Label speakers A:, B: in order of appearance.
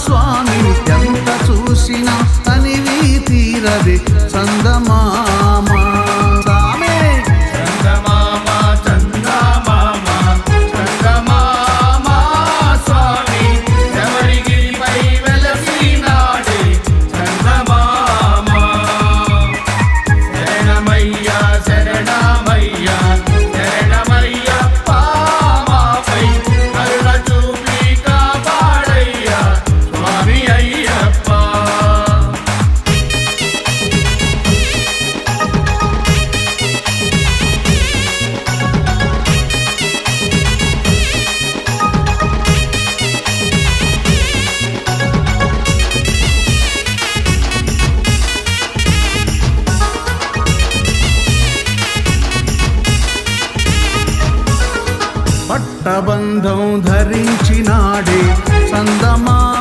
A: స్వామి ఎంత చూసినా తనివి తీరది చందమామ సామే
B: చందమామ చందమామ చందమామ స్వామి శబరిగిరిపై వెలసినాడే చందమామ శరణమయ్యా శరణమయ్యా శరణమయ్యప్ప మాపై కరుణ చూపి కాపాడయ్యా స్వామి అయ్యప్ప.
A: పట్టబంధం ధరించినాడే చందమామ